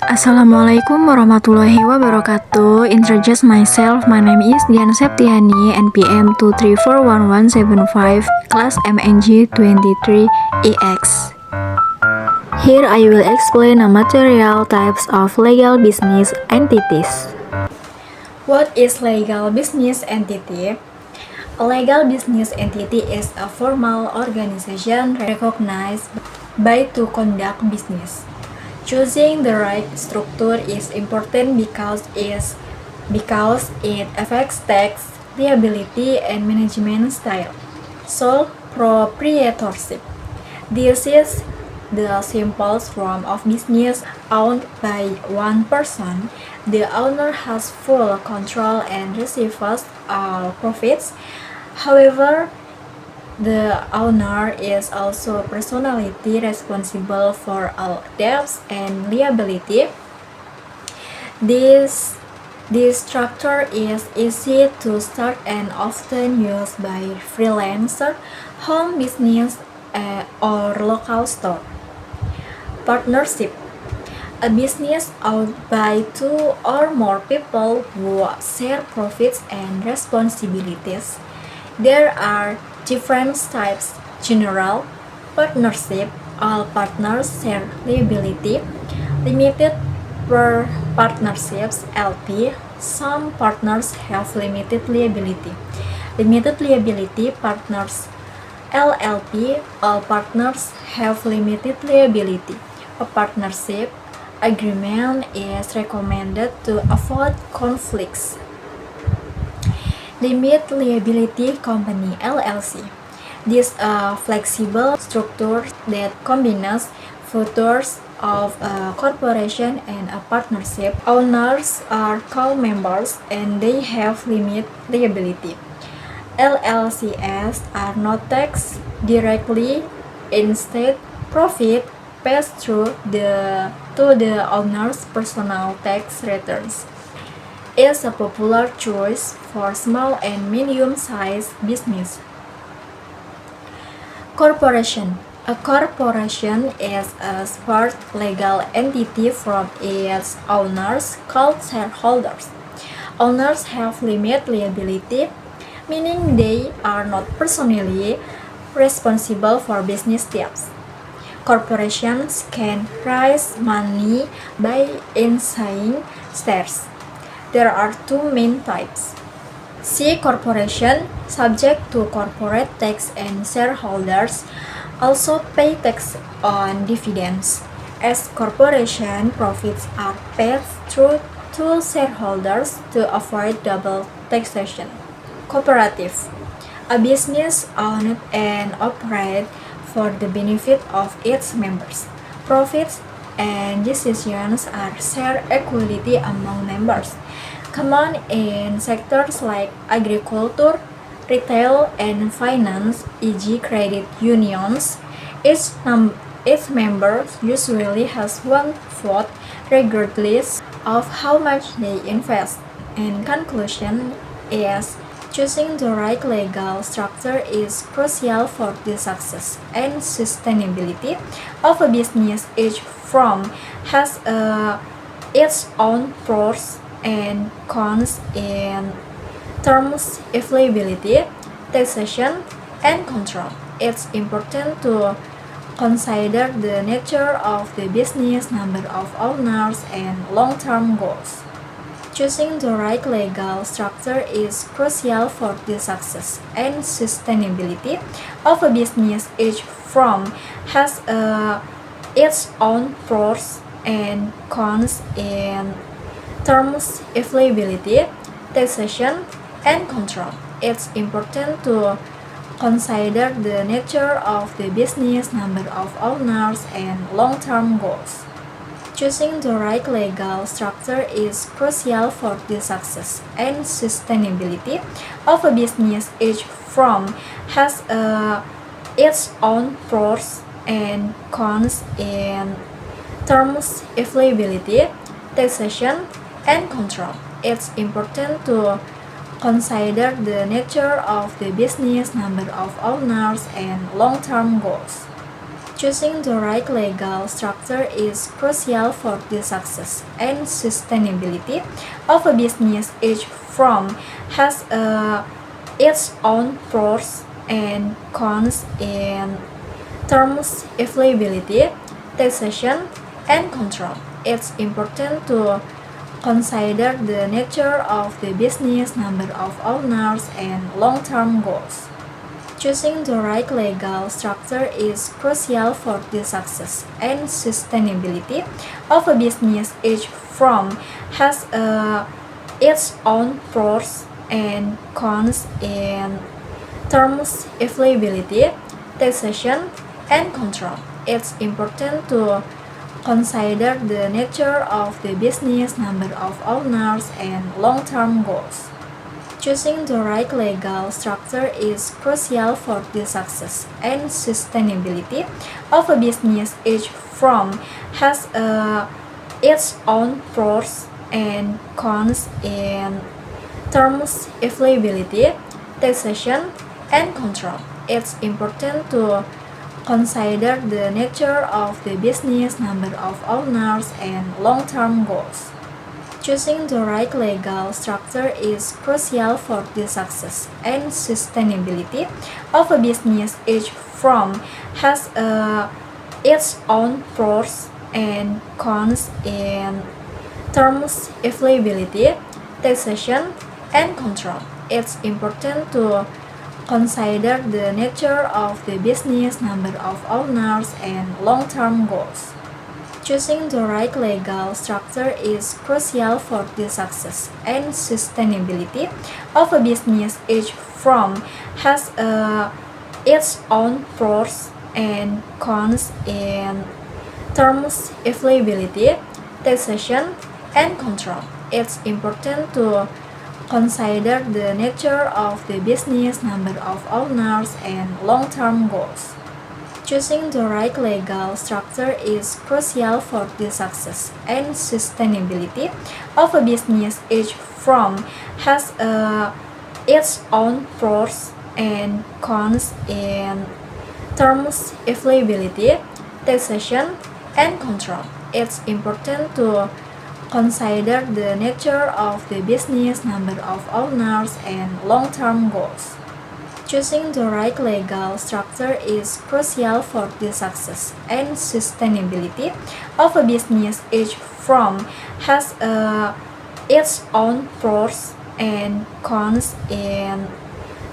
Assalamualaikum warahmatullahi wabarakatuh. Introduce myself. My name is Dian Septiani, NPM 2341175, class MNG 23EX. Here I will explain the material types of legal business entities. What is legal business entity? A legal business entity is a formal organization recognized by to conduct business. Choosing the right structure is important because it affects tax, liability, and management style. Sole proprietorship. This is the simplest form of business owned by one person. The owner has full control and receives all profits. However, the owner is also personally responsible for all debts and liability. This structure is easy to start and often used by freelancer, home business, or local store. Partnership. A business owned by two or more people who share profits and responsibilities. There are different types: general partnership, all partners share liability; limited partnerships, LP, some partners have limited liability; limited liability partners, LLP, all partners have limited liability. A partnership agreement is recommended to avoid conflicts. Limit liability company, LLC. This a flexible structure that combines features of a corporation and a partnership. Owners are called members and they have limit liability. LLCs are not taxed directly; instead, profit passed to the owner's personal tax returns. Is a popular choice for small and medium-sized business. Corporation. A corporation is a separate legal entity from its owners called shareholders. Owners have limited liability, meaning they are not personally responsible for business debts. Corporations can raise money by issuing shares. There are two main types. C corporation, subject to corporate tax, and shareholders also pay tax on dividends. S corporation, profits are paid through to shareholders to avoid double taxation. Cooperative, a business owned and operated for the benefit of its members. Profits and decisions are shared equally among members. Common in sectors like agriculture, retail, and finance, e.g. credit unions. Each member usually has one vote regardless of how much they invest. In conclusion, is choosing the right legal structure is crucial for the success and sustainability of a business. Each firm has its own pros and cons in terms of liability, taxation, and control. It's important to consider the nature of the business, number of owners, and long-term goals. Choosing the right legal structure is crucial for the success and sustainability of a business. Each firm has its own pros and cons in terms of liability, taxation, and control. It's important to consider the nature of the business, number of owners, and long-term goals. Choosing the right legal structure is crucial for the success and sustainability of a business. Each firm has its own pros and cons in terms of liability, taxation, and control. It's important to consider the nature of the business, number of owners, and long-term goals. Choosing the right legal structure is crucial for the success and sustainability of a business. Each firm has its own pros and cons in terms of liability, taxation, and control. It's important to consider the nature of the business, number of owners, and long-term goals. Choosing the right legal structure is crucial for the success and sustainability of a business. Each firm has its own pros and cons in terms of liability, taxation, and control. It's important to consider the nature of the business, number of owners, and long-term goals. Choosing the right legal structure is crucial for the success and sustainability of a business. Each firm has its own pros and cons in terms of liability, taxation, and control. It's important to consider the nature of the business, number of owners, and long-term goals. Choosing the right legal structure is crucial for the success and sustainability of a business. Each firm has its own pros and cons in terms of liability, taxation, and control. It's important to consider the nature of the business, number of owners, and long-term goals. Choosing the right legal structure is crucial for the success and sustainability of a business. Each firm has its own pros and cons in terms of liability, taxation, and control. It's important to consider the nature of the business, number of owners, and long-term goals. Choosing the right legal structure is crucial for the success and sustainability of a business. Each firm has its own pros and cons in terms of liability, taxation, and control. It's important to consider the nature of the business, number of owners, and long-term goals. Choosing the right legal structure is crucial for the success and sustainability of a business. Each firm has its own pros and cons in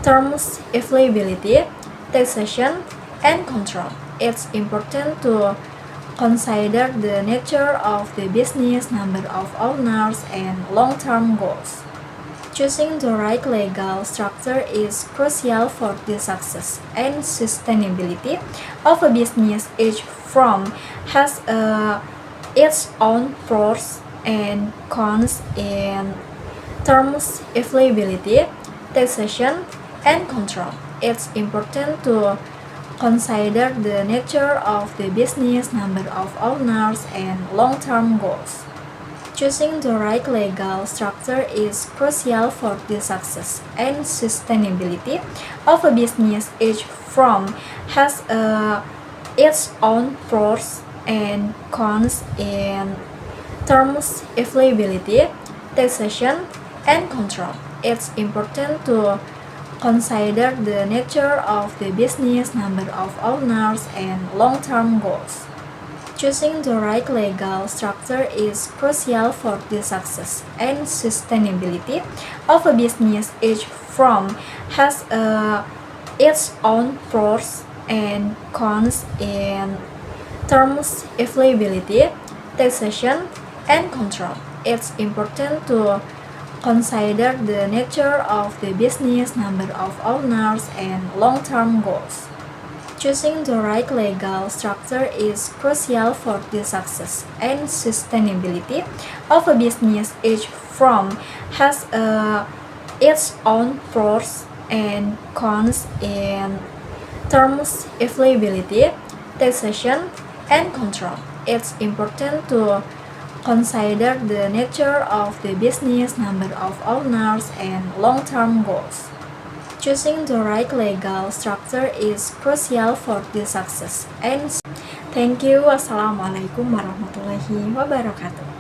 terms of liability, taxation, and control. It's important to consider the nature of the business, number of owners, and long-term goals. Choosing the right legal structure is crucial for the success and sustainability of a business. Each firm has its own pros and cons in terms of liability, taxation, and control. It's important to consider the nature of the business, number of owners, and long-term goals. Choosing the right legal structure is crucial for the success and sustainability of a business. Each firm has its own pros and cons in terms of liability, taxation, and control. It's important to consider the nature of the business, number of owners, and long-term goals. Choosing the right legal structure is crucial for the success and sustainability of a business. Each firm has its own pros and cons in terms of liability, taxation, and control. It's important to consider the nature of the business, number of owners, and long-term goals. Choosing the right legal structure is crucial for the success and sustainability of a business. Each firm has its own pros and cons in terms of liability, taxation, and control. It's important to consider the nature of the business, number of owners, and long-term goals. Choosing the right legal structure is crucial for this success. And thank you. Wassalamualaikum warahmatullahi wabarakatuh.